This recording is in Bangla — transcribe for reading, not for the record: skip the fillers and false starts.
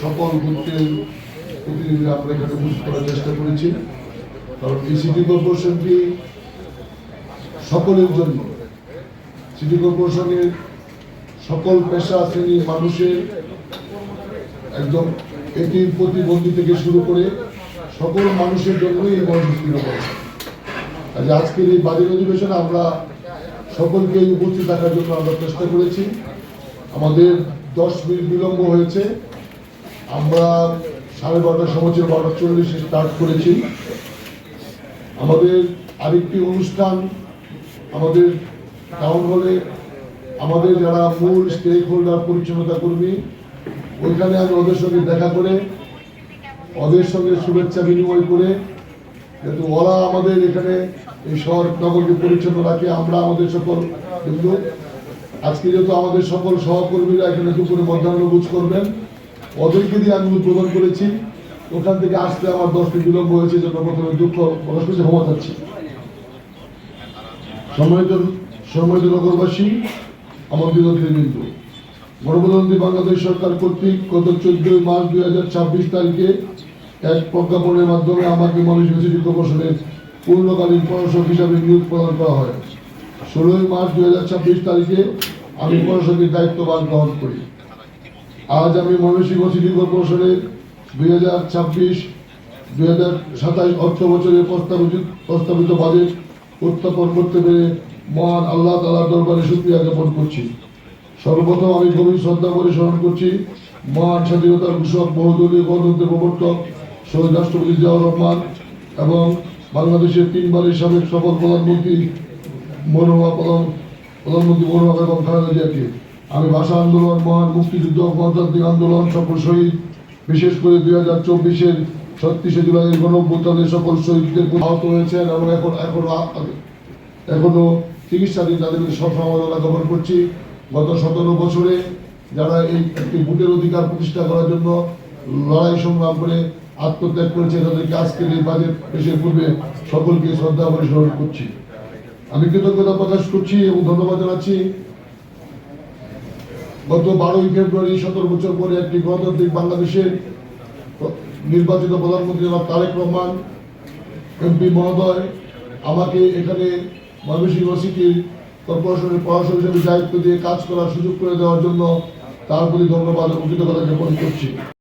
সকল গোত্রের প্রতিনিধিরা আমরা এখানে উপস্থিত করার চেষ্টা করেছি। কারণ এই সিটি কর্পোরেশনটি সকলের জন্য, সিটি কর্পোরেশনের সকল পেশা শ্রেণীর মানুষের, একদম এটির প্রতিবন্ধী থেকে শুরু করে সকল মানুষের জন্যই এই মহাসংস্কৃত করেছে। আজকের এই বাজেট অধিবেশনে আমরা সকলকে উপস্থিত থাকার জন্য আমরা চেষ্টা করেছি। আমাদের 10 মিনিট বিলম্ব হয়েছে। আমরা 12:30 সময় 12:40 স্টার্ট করেছি। আমাদের আরেকটি অনুষ্ঠান আমাদের টাউন হলে আমাদের যারা মূল স্টেক হোল্ডার, পরিচ্ছন্নতা কর্মী, ওইখানে আমি ওদের সঙ্গে দেখা করে ওদের সঙ্গে শুভেচ্ছা বিনিময় করে, যেহেতু ওরা আমাদের এখানে এই শহর নগরকে পরিচ্ছন্ন রাখে, আমরা আমাদের সকল কিন্তু আজকে যেহেতু আমাদের সকল সহকর্মীরা এখানে দুপুরে মধ্যাহ্নভোজ করবেন, ওদেরকে দিয়ে আমি উদ্বোধন করেছি। ওখান থেকে আসতে আমার 10 মিনিট বিলম্ব হয়েছে, জন্য প্রথমে দুঃখ প্রকাশ করছি, ক্ষমা চাচ্ছি। সম্মানিত নগরবাসী, আমন্ত্রিত অতিথিবৃন্দ, গণপ্রজাতন্ত্রী বাংলাদেশ সরকার কর্তৃক গত 14 মার্চ 2026 তারিখে এক প্রজ্ঞাপনের মাধ্যমে আমাকে ময়মনসিংহ সিটি কর্পোরেশনের পূর্ণকালীন প্রশাসক হিসাবে নিয়োগ প্রদান করা হয়। 16 মার্চ 2026 তারিখে আমি প্রশাসকের দায়িত্বভার গ্রহণ করি। আজ আমি ময়মনসিংহ সিটি কর্পোরেশনের 2026-2027 অর্থ বছরের প্রস্তাবিত বাজেট উত্থাপন করতে পেরে মহান আল্লাহ তাআলার দরবারে শুকরিয়া জ্ঞাপন করছি। সর্বপ্রথম আমি গভীর শ্রদ্ধা করে স্মরণ করছি মহান স্বাধীনতার ঘোষক, বহুদলীয় গণতন্ত্রের প্রবর্তক শহীদ রাষ্ট্রপতি জিয়াউর রহমান এবং বাংলাদেশের 3 বারের সাবেক সফল প্রধানমন্ত্রী মনোহর এবং খালেদা জিয়াকে। আমি ভাষা আন্দোলন, মহান মুক্তিযুদ্ধ, গণতান্ত্রিক আন্দোলন, সকল শহীদ, বিশেষ করে 2024-এর 36শে জুলাইয়ের গণঅভ্যুত্থানের সকল শহীদদের আহত হয়েছেন এবং এখনো চিকিৎসাধীন, তাদের সমবেদনা জ্ঞাপন করছি। গত 17 বছরে যারা এই একটি ভোটের অধিকার প্রতিষ্ঠা করার জন্য লড়াই সংগ্রাম করে আত্মত্যাগ করেছে, তাদেরকে আজকের এই বাজেট পেশের পূর্বে সকলকে শ্রদ্ধা করে স্মরণ করছি। আমি কৃতজ্ঞতা প্রকাশ করছি এবং ধন্যবাদ জানাচ্ছি গত 12ই ফেব্রুয়ারি 17 বছর পরে একটি গণতান্ত্রিক বাংলাদেশের নির্বাচিত প্রধানমন্ত্রী জনাব তারেক রহমান এমপি মহোদয় আমাকে এখানে ময়মনসিংহ সিটি কর্পোরেশনের প্রশাসক হিসেবে দায়িত্ব দিয়ে কাজ করার সুযোগ করে দেওয়ার জন্য তার প্রতি ধন্যবাদ এবং কৃতজ্ঞতা জ্ঞাপন করছি।